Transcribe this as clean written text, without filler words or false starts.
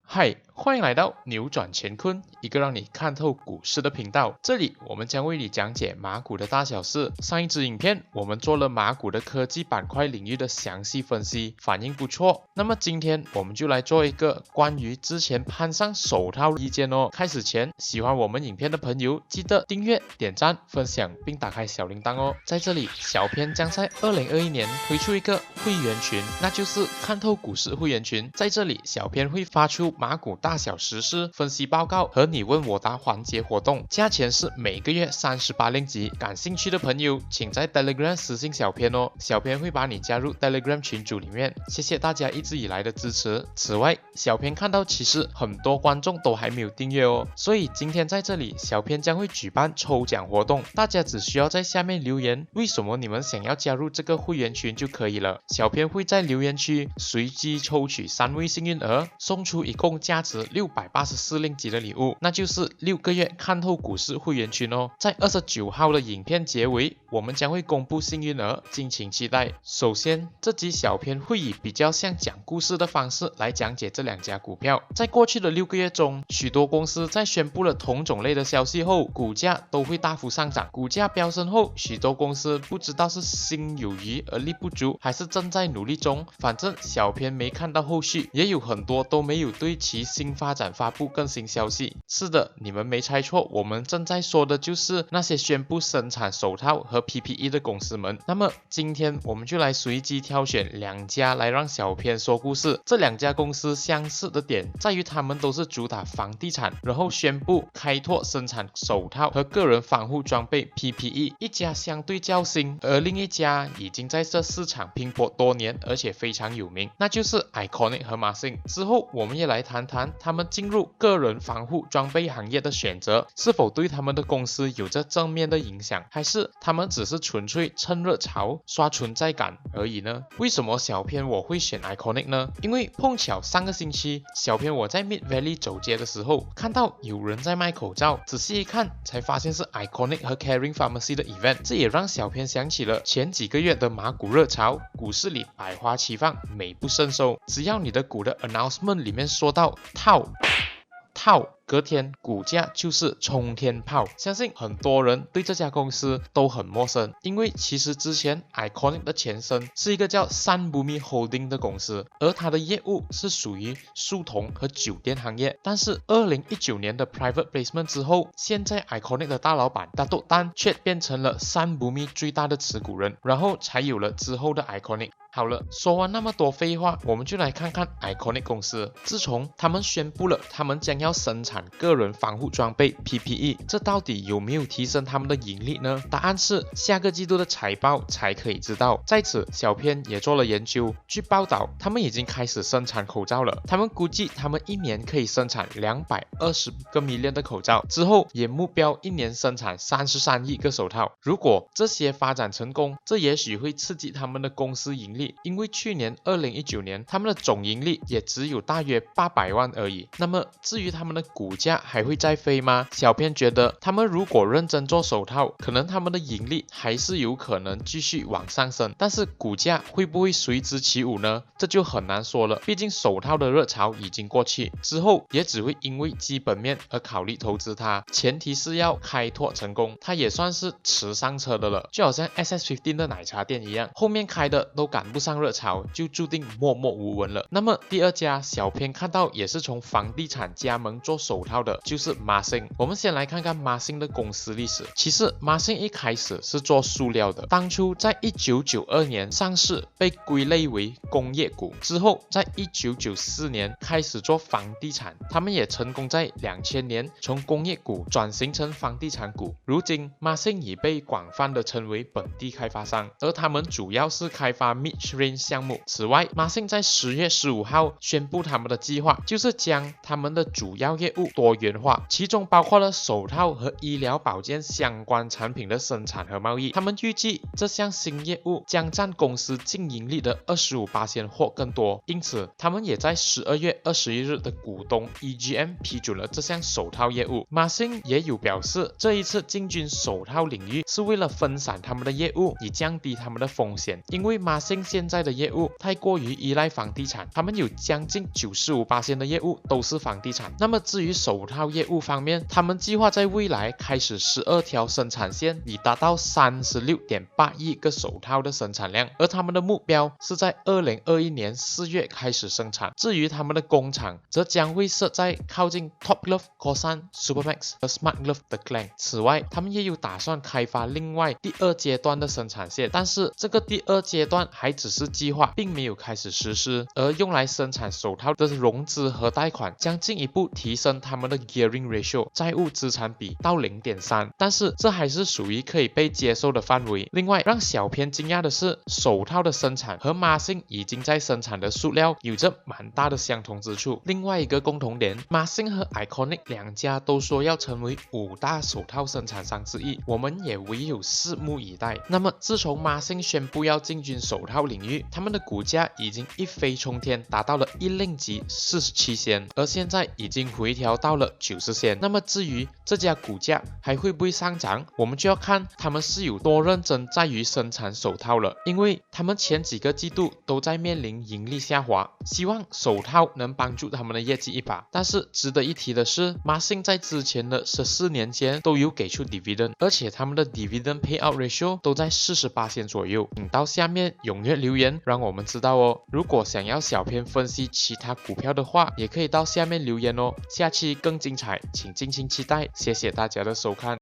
嗨，欢迎来到扭转乾坤，一个让你看透股市的频道。这里我们将为你讲解马股的大小事。上一支影片我们做了马股的科技板块领域的详细分析，反应不错。那么今天我们就来做一个关于之前攀上手套的意见哦。开始前，喜欢我们影片的朋友记得订阅、点赞、分享并打开小铃铛哦。在这里，小编将在2021年推出一个会员群，那就是看透股市会员群。在这里，小编会发出马股大小时事分析报告和你问我答环节活动，价钱是每个月38令吉。感兴趣的朋友请在 Telegram 私信小编哦，小编会把你加入 Telegram 群组里面。谢谢大家一直以来的支持。此外，小编看到其实很多观众都还没有订阅哦，所以今天在这里小编将会举办抽奖活动，大家只需要在下面留言为什么你们想要加入这个会员群就可以了。小编会在留言区随机抽取3位幸运儿，送出一共价值684令吉的礼物，那就是6个月看透股市会员群哦。在29号的影片结尾，我们将会公布幸运儿，敬请期待。首先，这集小编会以比较像讲故事的方式来讲解这两家股票。在过去的6个月中，许多公司在宣布了同种类的消息后，股价都会大幅上涨。股价飙升后，许多公司不知道是心有余而力不足，还是正在努力中，反正小编没看到后续，也有很多都没有对其新发展发布更新消息。是的，你们没猜错，我们正在说的就是那些宣布生产手套和 PPE 的公司们。那么今天我们就来随机挑选2家来让小编说故事。这2家公司相似的点在于他们都是主打房地产，然后宣布开拓生产手套和个人防护装备 PPE。一家相对较新，而另一家已经在这市场拼搏多年，而且非常有名，那就是 Iconic 和 Masing。之后我们也来谈谈他们进入个人防护装备行业的选择，是否对他们的公司有着正面的影响，还是他们只是纯粹趁热潮刷存在感而已呢？为什么小编我会选 Iconic 呢？因为碰巧上个星期小编我在 Mid Valley 走街的时候看到有人在卖口罩，仔细一看才发现是 Iconic 和 Caring Pharmacy 的 event， 这也让小编想起了前几个月的马股热潮，股市里百花齐放，美不胜收。只要你的股的 announcement 里面说到套，隔天股价就是冲天炮。相信很多人对这家公司都很陌生，因为其实之前 Iconic 的前身是一个叫 Sunbumi Holding 的公司，而它的业务是属于书童和酒店行业。但是2019年的 Private Placement 之后，现在 Iconic 的大老板Datuk Tan却变成了 Sunbumi 最大的持股人，然后才有了之后的 Iconic。好了，说完那么多废话，我们就来看看 Iconic 公司。自从他们宣布了他们将要生产个人防护装备 PPE， 这到底有没有提升他们的盈利呢？答案是下个季度的财报才可以知道。在此，小编也做了研究，据报道，他们已经开始生产口罩了。他们估计他们1年可以生产220个 million 的口罩，之后也目标1年生产33亿个手套。如果这些发展成功，这也许会刺激他们的公司盈利。因为去年2019年他们的总盈利也只有大约800万而已。那么至于他们的股价还会再飞吗？小编觉得他们如果认真做手套，可能他们的盈利还是有可能继续往上升，但是股价会不会随之起舞呢？这就很难说了。毕竟手套的热潮已经过去，之后也只会因为基本面而考虑投资它，前提是要开拓成功。它也算是迟上车的了，就好像 SS15 的奶茶店一样，后面开的都赶不上热潮，就注定默默无闻了。那么第2家小编看到也是从房地产加盟做手套的，就是 Masing。 我们先来看看 Masing 的公司历史。其实 Masing 一开始是做塑料的，当初在1992年上市，被归类为工业股，之后在1994年开始做房地产。他们也成功在2000年从工业股转型成房地产股。如今 Masing 已被广泛的称为本地开发商，而他们主要是开发 Mid-range 项目。此外 Masing 在10月15号宣布他们的计划，就是将他们的主要业务多元化，其中包括了手套和医疗保健相关产品的生产和贸易。他们预计这项新业务将占公司净盈利的25%或更多，因此他们也在12月21日的股东 EGM 批准了这项手套业务。Masing 也有表示，这一次进军手套领域是为了分散他们的业务，以降低他们的风险。因为 Masing 现在的业务太过于依赖房地产，他们有将近95%的业务都是房地产。那么至于手套业务方面，他们计划在未来开始12条生产线，以达到36.8亿个手套的生产量，而他们的目标是在2021年4月开始生产。至于他们的工厂则将会设在靠近 Top Glove、Kosan、Supermax 和 Smart Glove 的 Klang。此外，他们也有打算开发另外第2阶段的生产线，但是这个第2阶段还只是计划，并没有开始实施。而用来生产手套的融资和贷款将进一步提升他们的 Gearing Ratio 债务资产比到 0.3， 但是这还是属于可以被接受的范围。另外，让小偏惊讶的是，手套的生产和 Marsin 已经在生产的塑料有着蛮大的相同之处。另外一个共同点， Marsin 和 Iconic 两家都说要成为5大手套生产商之一，我们也唯有拭目以待。那么自从 Marsin 宣布要进军手套领域，他们的股价已经一飞冲天，达到了一令吉47仙，而现在已经回调到了90仙。那么至于这家股价还会不会上涨，我们就要看他们是有多认真在于生产手套了，因为他们前几个季度都在面临盈利下滑，希望手套能帮助他们的业绩一把。但是值得一提的是， Marsin 在之前的14年间都有给出 dividend， 而且他们的 dividend payout ratio 都在48%左右。请到下面踊跃留言让我们知道哦。如果想要小编分析其他股票的话，也可以到下面留言哦。下期更精彩，请敬请期待。谢谢大家的收看。